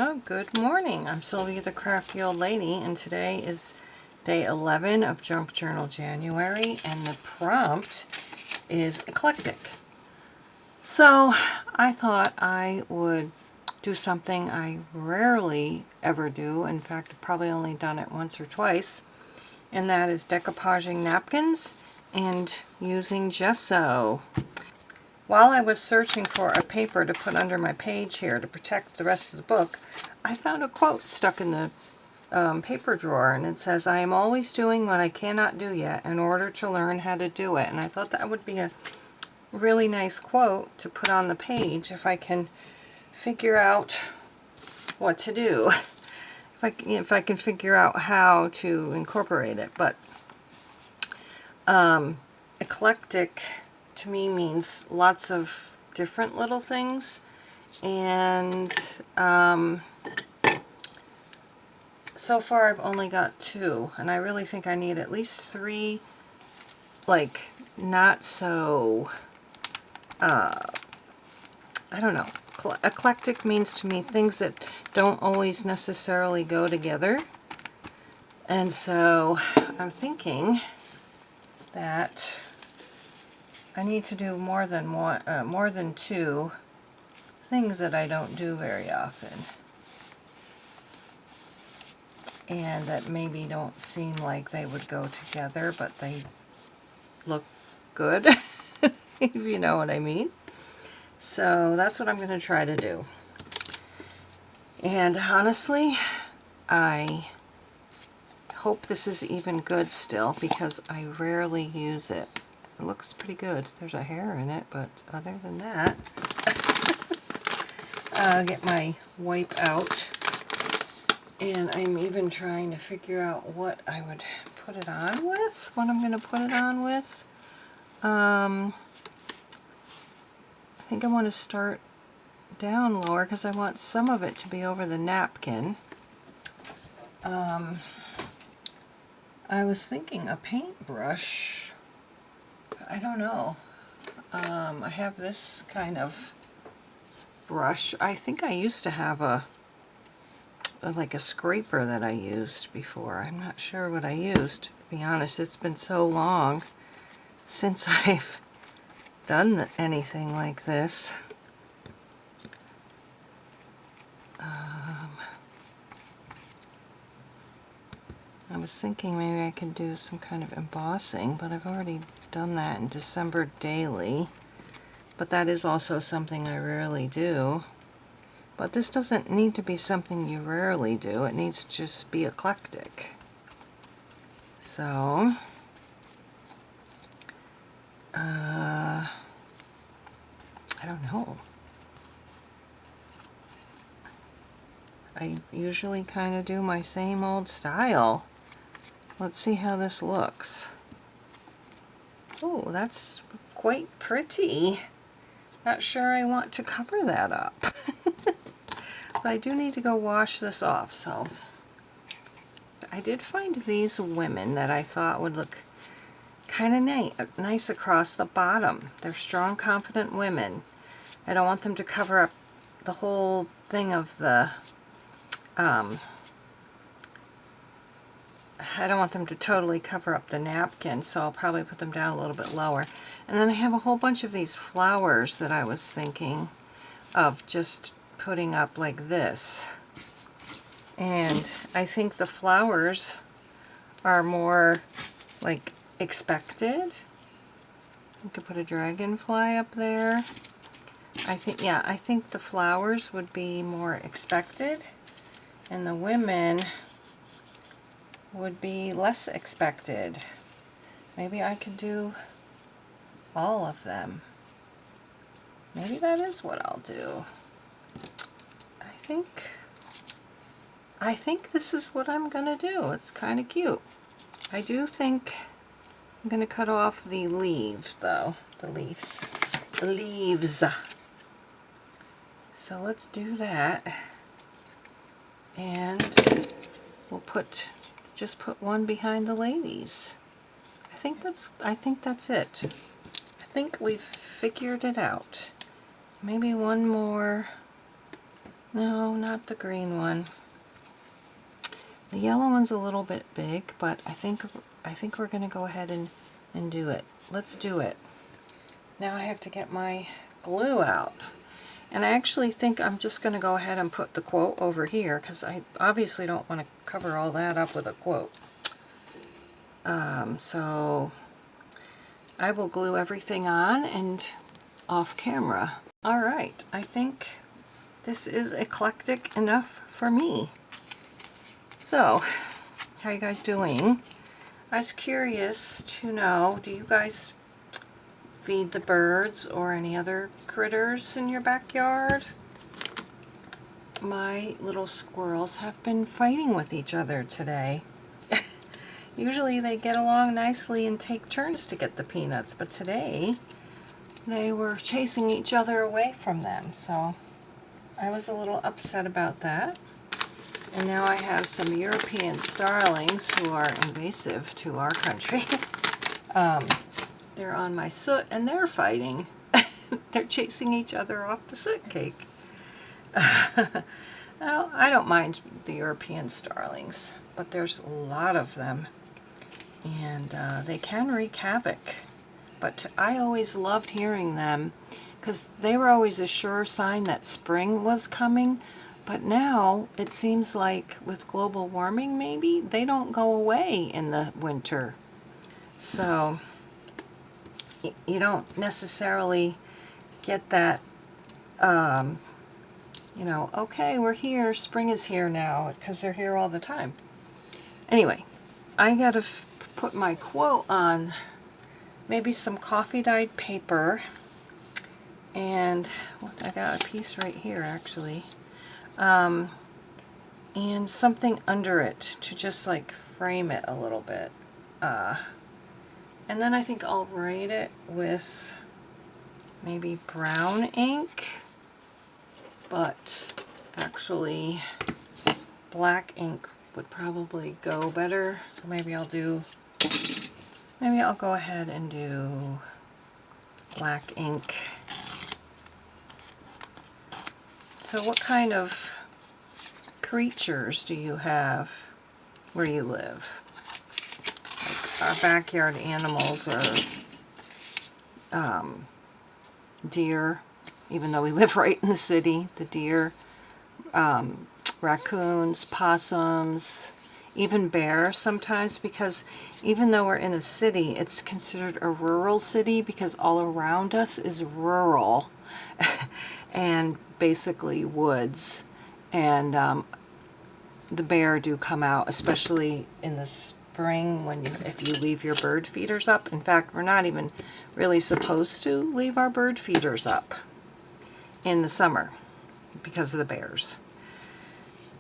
Oh, good morning. I'm Sylvia the Crafty Old Lady, and today is day 11 of Junk Journal January, and the prompt is eclectic. So I thought I would do something I rarely ever do. In fact, I've probably only done it once or twice, and that is decoupaging napkins and using gesso. While I was searching for a paper to put under my page here to protect the rest of the book, I found a quote stuck in the paper drawer, and it says, "I am always doing what I cannot do yet in order to learn how to do it." And I thought that would be a really nice quote to put on the page if I can figure out what to do, if I can figure out how to incorporate it. But eclectic to me means lots of different little things, and so far I've only got 2, and I really think I need at least 3, like, not so, I don't know. Eclectic means to me things that don't always necessarily go together, and so I'm thinking that I need to do more than 2 things that I don't do very often, and that maybe don't seem like they would go together, but they look good, if you know what I mean. So that's what I'm going to try to do. And honestly, I hope this is even good still, because I rarely use it. It looks pretty good. There's a hair in it, but other than that, I'll get my wipe out. And I'm even trying to figure out what I would put it on with, what I'm going to put it on with. I think I want to start down lower because I want some of it to be over the napkin. I was thinking a paintbrush, but I don't know. I have this kind of brush. I think I used to have like a scraper that I used before. I'm not sure what I used, to be honest. It's been so long since I've done anything like this. I was thinking maybe I could do some kind of embossing, but I've already done that in December Daily. But that is also something I rarely do. But this doesn't need to be something you rarely do. It needs to just be eclectic. So, I don't know. I usually kind of do my same old style. Let's see how this looks. Oh, that's quite pretty. Not sure I want to cover that up. But I do need to go wash this off, so. I did find these women that I thought would look kind of nice across the bottom. They're strong, confident women. I don't want them to cover up the whole thing of the, I don't want them to totally cover up the napkin, so I'll probably put them down a little bit lower. And then I have a whole bunch of these flowers that I was thinking of just putting up like this. And I think the flowers are more like expected. You could put a dragonfly up there. I think the flowers would be more expected, and the women would be less expected. Maybe I could do all of them. Maybe that is what I'll do. I think this is what I'm gonna do. It's kind of cute. I do think I'm gonna cut off the leaves, though. The leaves. So let's do that. And we'll just put one behind the ladies. I think that's it. I think we've figured it out. Maybe one more No, not the green one. The yellow one's a little bit big, but I think we're going to go ahead and do it. Let's do it. Now I have to get my glue out. And I actually think I'm just going to go ahead and put the quote over here because I obviously don't want to cover all that up with a quote. So I will glue everything on and off camera. All right, I think this is eclectic enough for me. So, how you guys doing? I was curious to know, do you guys feed the birds or any other critters in your backyard? My little squirrels have been fighting with each other today. Usually they get along nicely and take turns to get the peanuts, but today they were chasing each other away from them, so I was a little upset about that. And now I have some European starlings who are invasive to our country. They're on my soot and they're fighting. They're chasing each other off the soot cake. Well, I don't mind the European starlings, but there's a lot of them. And they can wreak havoc. But I always loved hearing them because they were always a sure sign that spring was coming. But now it seems like with global warming, maybe they don't go away in the winter. So you don't necessarily get that, you know, okay, we're here, spring is here now, because they're here all the time. Anyway, I gotta put my quote on maybe some coffee dyed paper, and I got a piece right here actually, and something under it to just like frame it a little bit. And then I think I'll write it with maybe brown ink, but actually black ink would probably go better. So maybe I'll go ahead and do black ink. So what kind of creatures do you have where you live? Like our backyard animals are deer, even though we live right in the city, the deer, raccoons, possums, even bear sometimes, because even though we're in a city, it's considered a rural city because all around us is rural and basically woods. And the bear do come out, especially in the spring when if you leave your bird feeders up. In fact, we're not even really supposed to leave our bird feeders up in the summer because of the bears.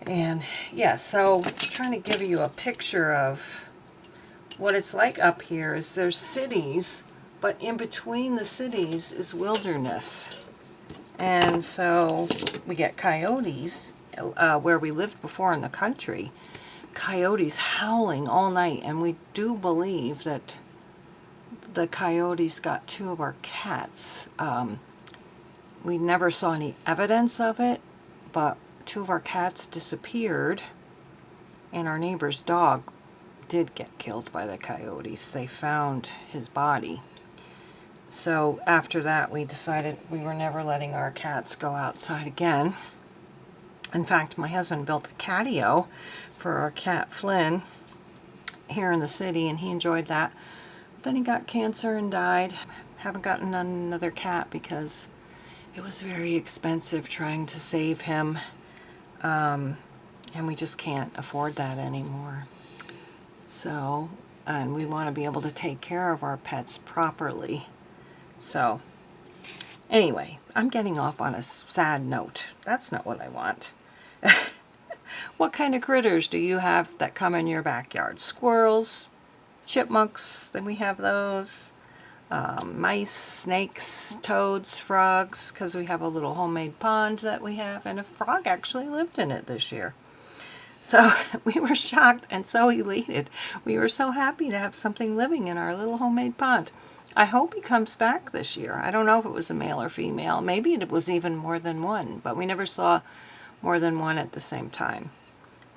And yeah, so trying to give you a picture of what it's like up here is there's cities, but in between the cities is wilderness. And so we get coyotes where we lived before in the country, coyotes howling all night, and we do believe that the coyotes got 2 of our cats. We never saw any evidence of it, but 2 of our cats disappeared, and our neighbor's dog did get killed by the coyotes. They found his body. So after that, we decided we were never letting our cats go outside again. In fact, my husband built a catio for our cat Flynn here in the city, and he enjoyed that. But then he got cancer and died. Haven't gotten another cat because it was very expensive trying to save him. And we just can't afford that anymore. So, and we want to be able to take care of our pets properly. So, anyway, I'm getting off on a sad note. That's not what I want. What kind of critters do you have that come in your backyard? Squirrels, chipmunks, then we have those. Mice, snakes, toads, frogs, because we have a little homemade pond that we have, and a frog actually lived in it this year. So we were shocked and so elated. We were so happy to have something living in our little homemade pond. I hope he comes back this year. I don't know if it was a male or female. Maybe it was even more than one, but we never saw more than one at the same time.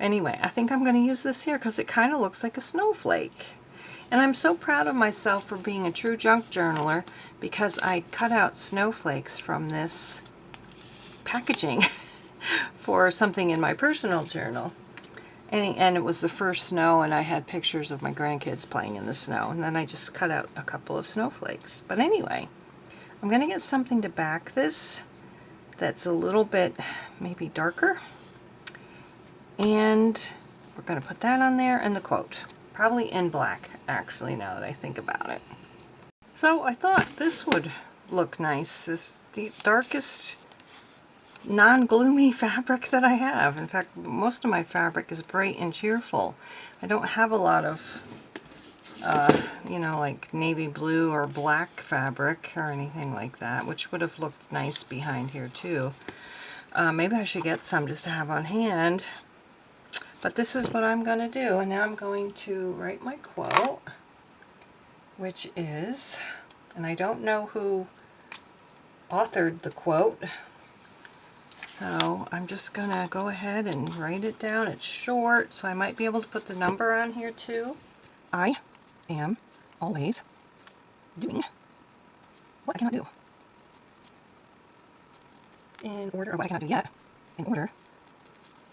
Anyway, I think I'm going to use this here because it kind of looks like a snowflake. And I'm so proud of myself for being a true junk journaler because I cut out snowflakes from this packaging for something in my personal journal. And it was the first snow, and I had pictures of my grandkids playing in the snow. And then I just cut out a couple of snowflakes. But anyway, I'm going to get something to back this that's a little bit maybe darker. And we're going to put that on there and the quote. Probably in black, actually, now that I think about it. So I thought this would look nice. This is the darkest non-gloomy fabric that I have. In fact, most of my fabric is bright and cheerful. I don't have a lot of, you know, like navy blue or black fabric or anything like that, which would have looked nice behind here too. Maybe I should get some just to have on hand. But this is what I'm going to do. And now I'm going to write my quote, which is, and I don't know who authored the quote, so I'm just going to go ahead and write it down. It's short, so I might be able to put the number on here too. I am always doing what I cannot do in order, or what I cannot do yet, in order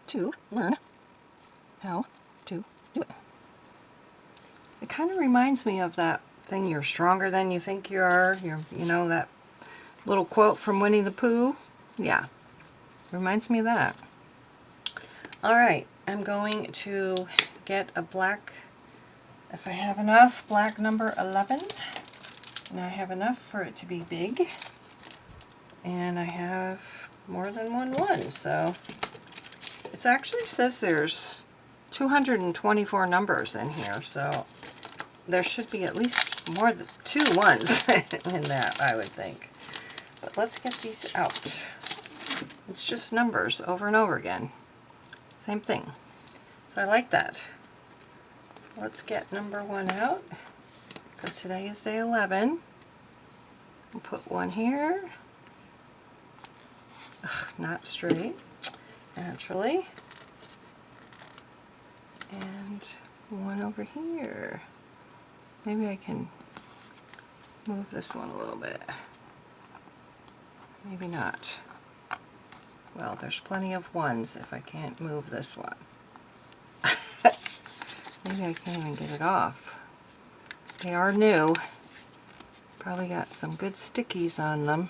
to learn how to do it. It kind of reminds me of that thing, you're stronger than you think you are. You know, that little quote from Winnie the Pooh? Yeah. Reminds me of that. Alright, I'm going to get a black, if I have enough, black number 11. And I have enough for it to be big. And I have more than one, so it actually says there's 224 numbers in here, so there should be at least more than 2 ones in that, I would think. But let's get these out. It's just numbers over and over again. Same thing. So I like that. Let's get number 1 out, because today is day 11. We'll put 1 here. Ugh, not straight, naturally. And 1 over here. Maybe I can move this one a little bit. Maybe not. Well, there's plenty of 1s if I can't move this one. Maybe I can't even get it off. They are new. Probably got some good stickies on them.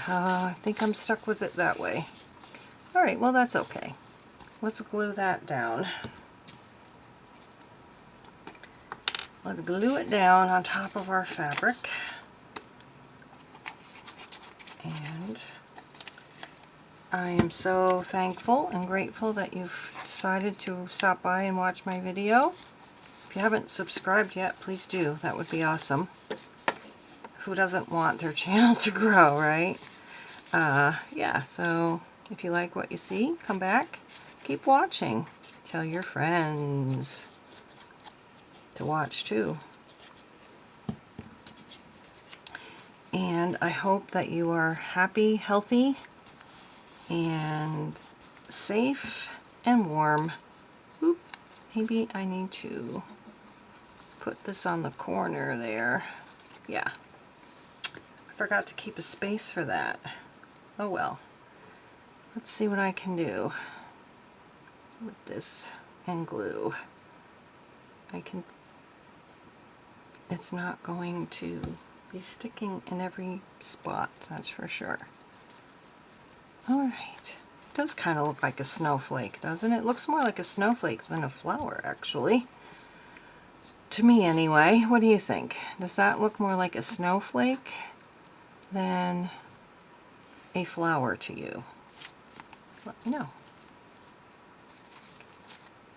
I think I'm stuck with it that way. Alright, well that's okay. Let's glue that down. Let's glue it down on top of our fabric. And I am so thankful and grateful that you've decided to stop by and watch my video. If you haven't subscribed yet, please do. That would be awesome. Who doesn't want their channel to grow, right? Yeah, so if you like what you see, come back. Keep watching. Tell your friends to watch too. And I hope that you are happy, healthy, and safe and warm. Oop, maybe I need to put this on the corner there. Yeah. I forgot to keep a space for that. Oh well. Let's see what I can do with this and glue. It's not going to be sticking in every spot, that's for sure. Alright. It does kind of look like a snowflake, doesn't it? It looks more like a snowflake than a flower, actually. To me, anyway. What do you think? Does that look more like a snowflake than a flower to you? Let me know.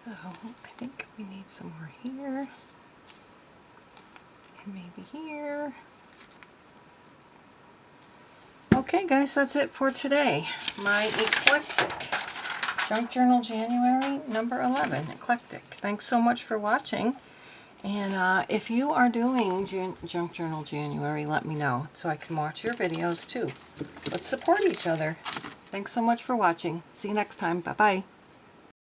So, I think we need some more here. And maybe here. Okay guys, that's it for today. My Eclectic Junk Journal January number 11, Eclectic. Thanks so much for watching. And if you are doing Junk Journal January, let me know so I can watch your videos too. Let's support each other. Thanks so much for watching. See you next time. Bye-bye.